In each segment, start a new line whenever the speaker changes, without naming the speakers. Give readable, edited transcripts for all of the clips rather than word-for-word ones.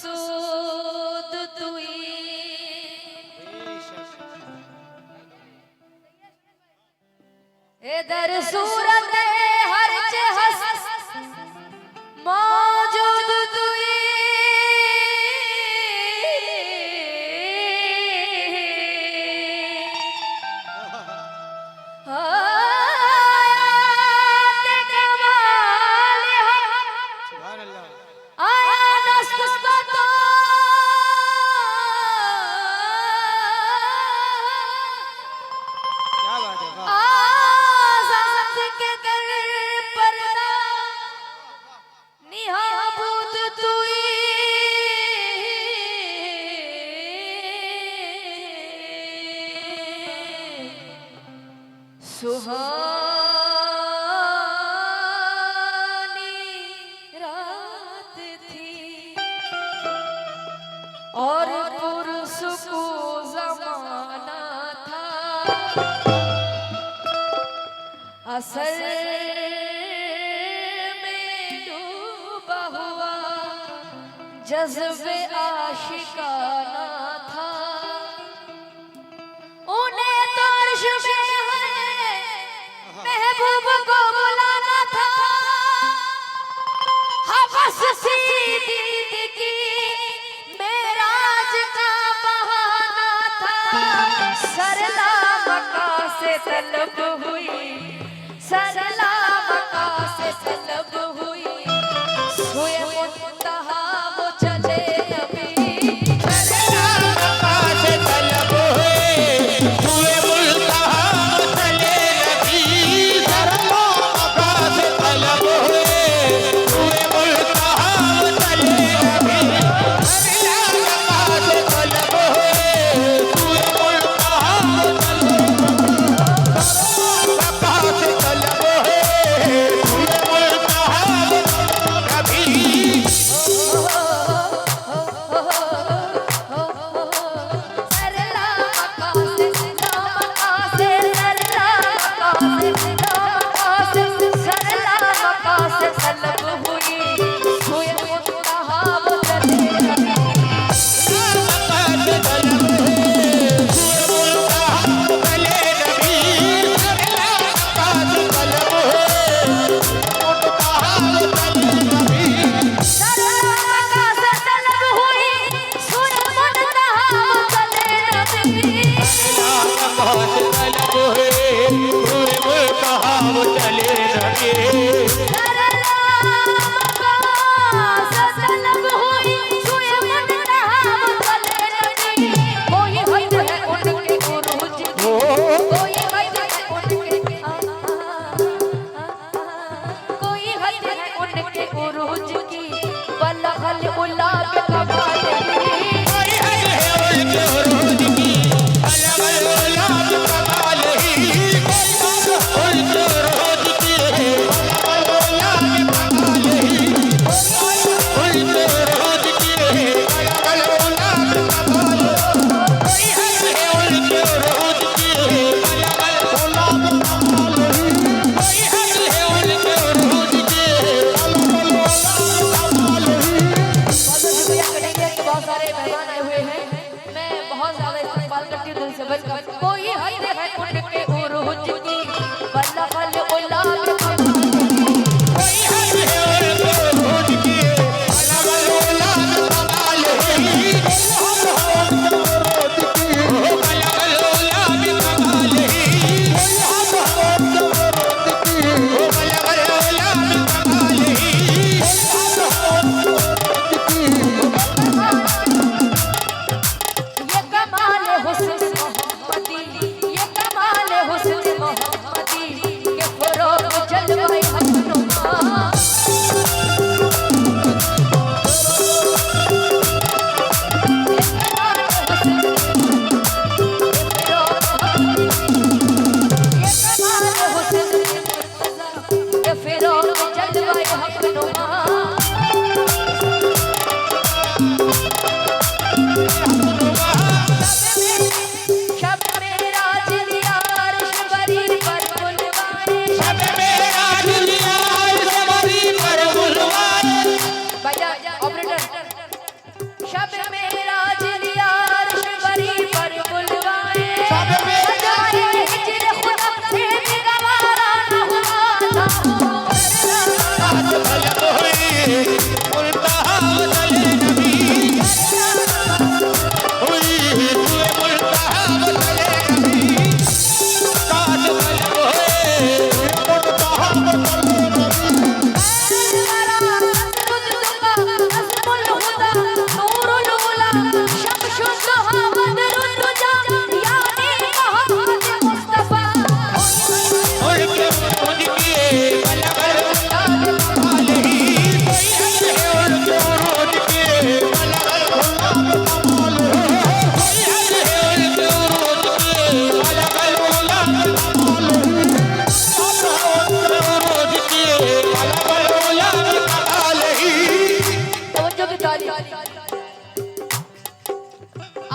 मकसूद तुई इधर सूरत हर हस मौजूद तुई सुहानी रात थी और पुरसुकू ज़माना था असर में डूबा हुआ जज्बे आशिकाना था उन्हें तो अर्श में महबूब को बुलाना था हवस सी दीद की मेराज का बहाना था सरला मका से तलब हुई सरला मका से तलब हुई सोए मुंतहा वो चले अभी सरला मका से तलब हुई सोए मुंतहा वो चले अभी सरला मका से तलब हुई सोए मुंतहा वो चले अभी सरला मका से तलब हुई सोए मुंतहा वो चले मका से तलब हुई सोए मुंतहा कभी कोई हद है उनके उरूज की बलबल उलाब कोई हद है उनके उरूज की बलबल उलाब कमाल ही बलबल उलाब कमाल ही बलबल उलाब कमाल ही ये कमाल हुस्न मोहब्बती बदरुल तुजा यानी मोहम्मद मुस्तफा
उनके उरूज की बलबल गुलाब कमाल ही कोई हद है उनके उरूज की बलबल गुलाब कमाल कोई हद है उनके उरूज की बलबल गुलाब कमाल उरूज की बलबल गुलाब कमाल ही
तवज्जो की ताली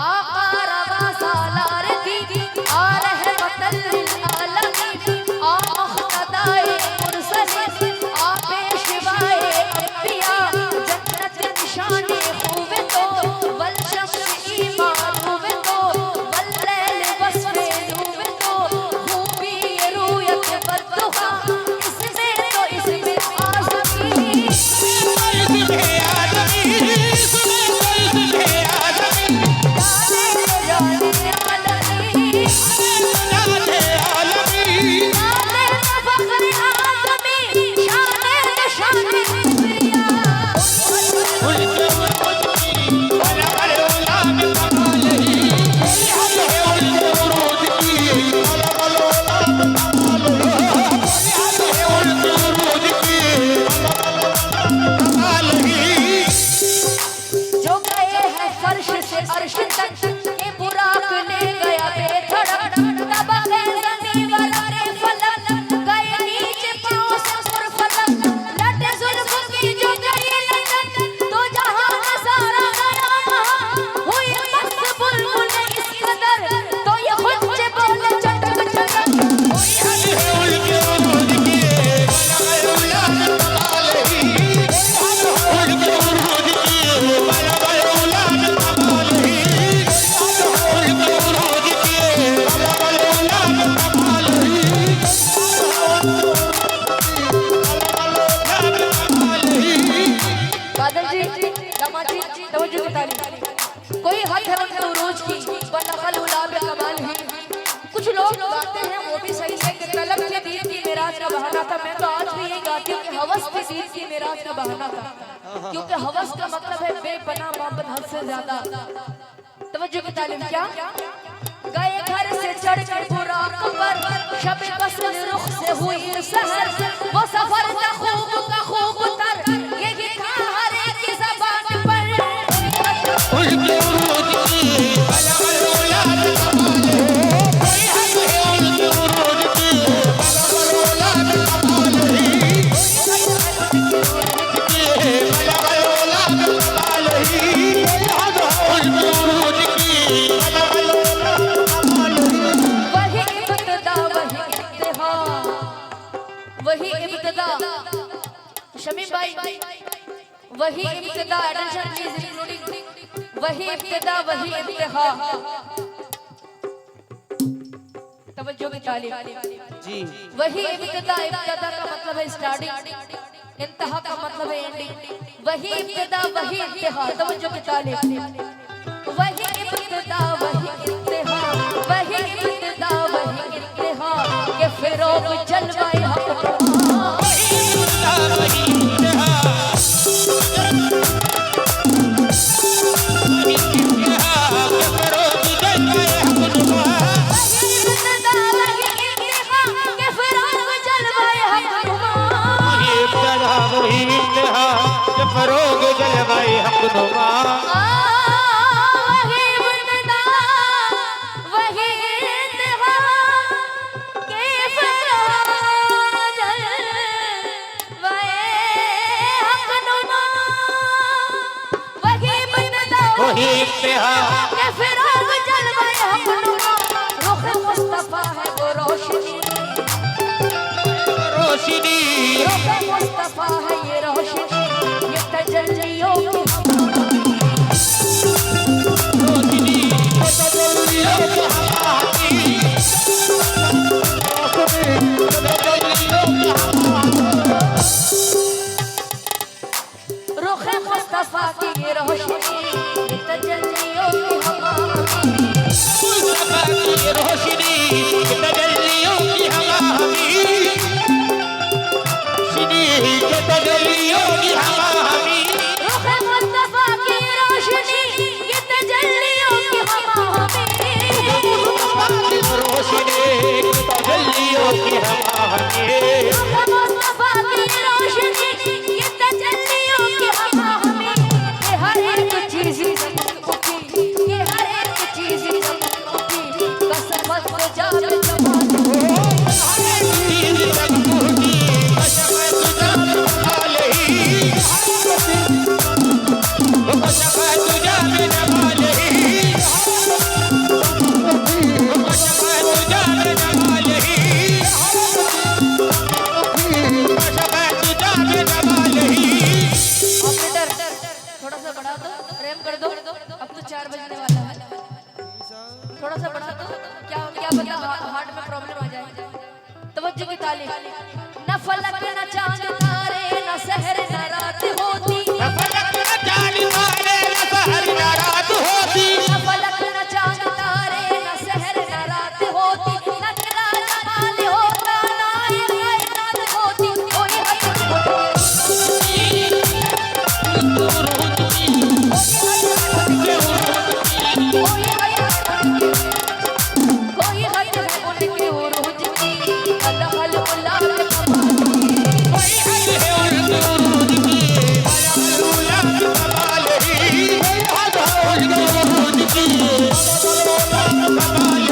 आका रवा सालार दी आ रहमतल लिल आलमीन आ मुख्तदाए मुरसलीन आ पेशवाए अंबिया जन्नत निशाने खूबे तो वल शम्स ईमान खूबे तो वल लैल वस्फे नूबे तो खूबी ये रूयत बद्दुहा इसमें तो इसमें आज़मी जो गए हैं फर्श से अर्श तक ये बुराक ले गया बेधड़क तबाहे ज़मीन वरारे फलक गए नीचे पाँव से मुरफलक लटे जुल्फ की जो गई लटक तो जहाँ नज़ारा गया वहाँ हुई मस्त बुलबुल इस कदर तो ये खुद से बोले चटक चटक बादल जी दामाद जी तवज्जो की ताली कोई हद है उनके उरूज की बनखल गुलाब कमाल ही कुछ लोग गाते हैं वो भी सही है कि तलब के दीन की मेराज का बहाना था मैं तो आज भी यही गाती हूँ कि हवस के दीन की मेराज का बहाना था क्योंकि हवस का मतलब है बेपनाह मोहब्बत हद से ज्यादा तवज्जो की तालीम क्या गए घर से चढ़ के बुराक पर शब वस्ल रुख से हुई सहर वो सफर का खूब तर ये लिखा हर एक की ज़बान पर
उनके उरूज की बलबल गुलाब कमाल कोई हद है उनके उरूज की बलबल गुलाब कमाल ही बलबल गुलाब कमाल ही कोई हद है उनके उरूज की बलबल गुलाब कमाल
वही इब्तिदा वही इब्तिदा शमीम भाई वही इब्तिदा अटेंशन प्लीज इंक्लूडिंग वही इब्तिदा वही इंतहा तवज्जो की तालीम
जी
वही इब्तिदा इब्तिदा का मतलब है स्टार्टिंग इंतहा का मतलब है एंडिंग वही इब्तिदा वही इंतहा तवज्जो की तालीम वही इब्तिदा वही इंतहा वही इब्तिदा वही इंतहा के फिरोग जलवाए हक
फरोग जलवाए हक नुमा
वही इब्तिदा वही इंतहा के फिरोग जलवाए हक नुमा वही इब्तिदा
वही इंतहा
के फिरोग जलवाए हक नुमा रुख मुस्तफा है वो रोशनी
रोशनी
रुख मुस्तफा है ये रोशनी ये तजल्लियों की
रोशनी तजल्लियों की हमारी तजल्लियों की
रुख मुस्तफा की ये रोशनी ये तजल्लियों की हमारी
मुस्तफा की रोशनी तजल्लियों की हमारी रोशनी तजल्लियों की हमारी
रुख थोड़ा सा बढ़ा दो, क्या क्या पता हार्ट में प्रॉब्लम आ जाए। तवज्जो की ताली। न फलक न चांद तारे न सहर न रात होती,
न फलक न चांद तारे न सहर न रात होती,
न फलक न चांद तारे न सहर न रात होती, न तेरा जमाल होता ना ये कायनात होती। कोई हद कोई हद है उनके उरूज की, अल्लाह अल्लाह
कोई हद है उनके उरूज की, अल्लाह कमाल ही, कोई हद है उनके उरूज की, अल्लाह कमाल ही, कोई हद है उनके उरूज की, अल्लाह कमाल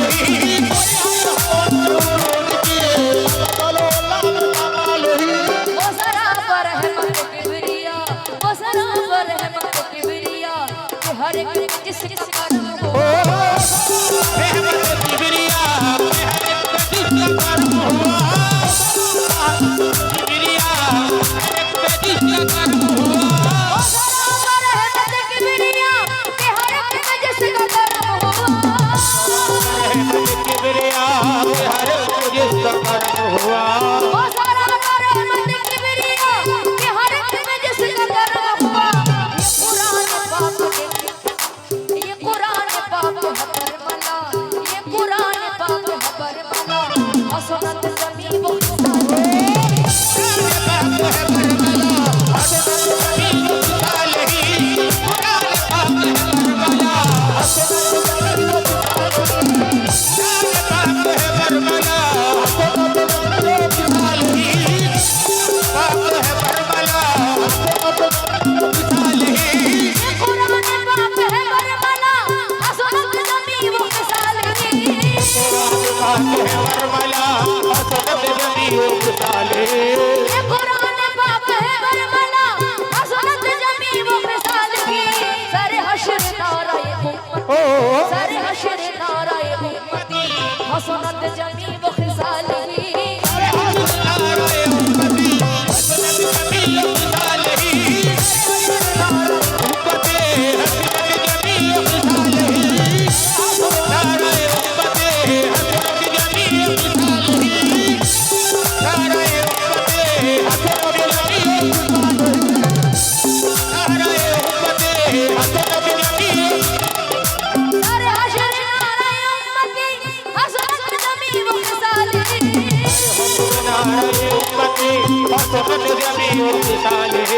ही।
वो सराबर रहमत किबरिया, वो सराबर रहमत किबरिया, कि हर एक जिस जिसका नाम हो।
रहमत किबरिया, हर एक जिसका कर्म हुआ, किबरिया, हर एक जिसका कर्म हुआ।
वो सराबर रहमत किबरिया, कि हर एक जिसका कर्म हुआ।
रहमत किबरिया, हर एक जिसका कर्म हुआ।
वो सराबर रहमत किबरिया, कि हर एक जिसका कर्म हुआ। ये कुरान पाक है बरमला, ये कुरान पाक है बरमला, हसनत जमी वो हसनत जमी वो खिसाली।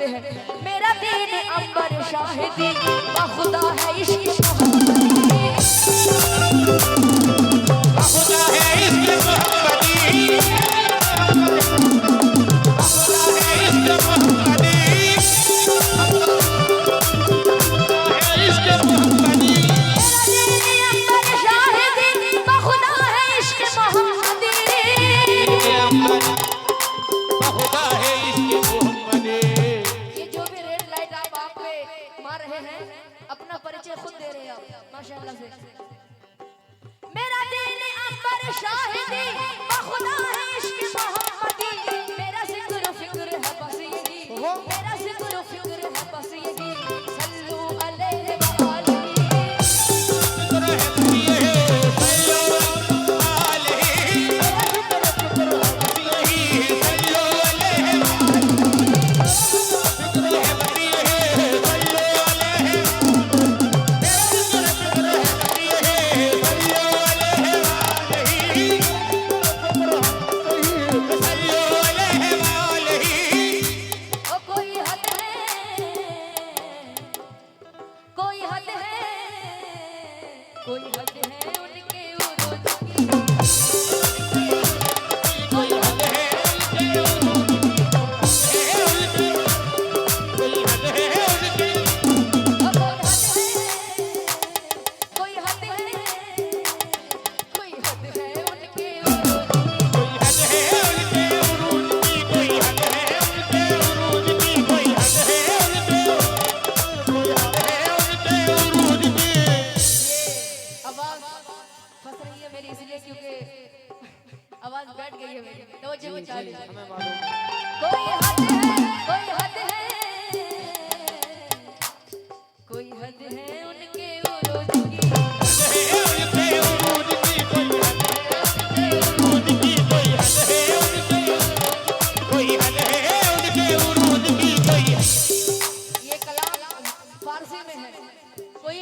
लिखते हैं मेरा दीन अंबर शाहिदी खुदा है इश्क मोहम्मदी
खुदा है इश्क मोहम्मदी खुदा है इश्क मोहम्मदी इश्क मोहम्मदी खुदा है इश्क मोहम्मदी
ये जो भी रेड लाइट आप पे मार रहे हैं अपना परिचय खुद दे रहे हैं आप माशाल्लाह से मेरा दीन अंबर शाहिदी खुदा है इश्क मोहम्मदी मेरा जिक्र फिक्र है बस यही मेरा जिक्र फिक्र है बस यही सल्लू अलैहि व आलिही कोई हद है उनके उरूज की
कोई हद है उनके उरूज की कोई हद है उनके
कोई हद है कोई हद है उनके उरूज
कोई हद है उनके उरूज की कोई हद है उनके उरूज की कोई हद है उनके उरूज की
आवाज फंस रही है मेरी इसलिए क्योंकि आवाज बैठ गई है मेरी तो जो चालीस
हमें मालूम
कोई हद है कोई हद है कोई हद है उनके उरूज की
है उनके उरूज की कोई हद है उरूज की कोई हद है उनके कोई हद है उनके उरूज की कोई
ये कलाम फारसी में है कोई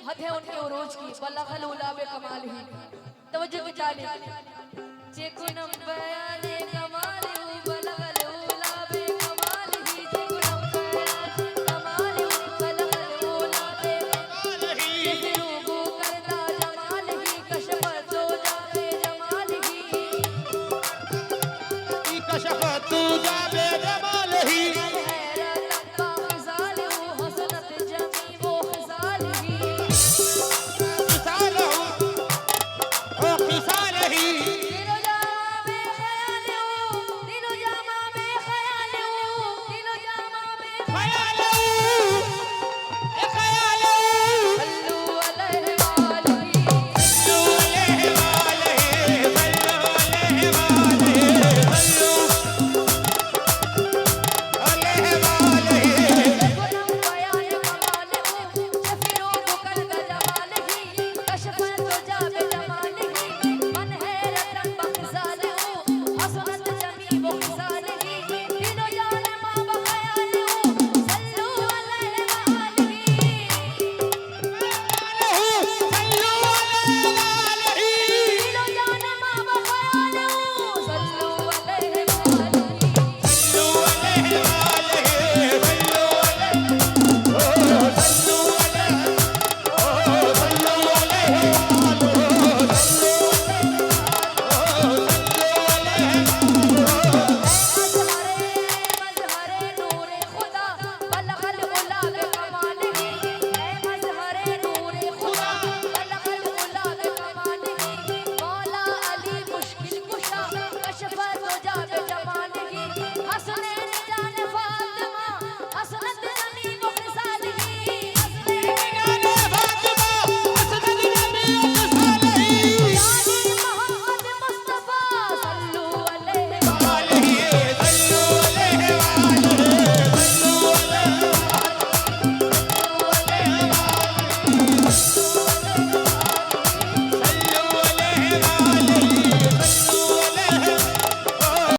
हद है उनके उरूज की बलगल उला बे कमाल ही तवज्जो की जानिब चेकुनम बयाने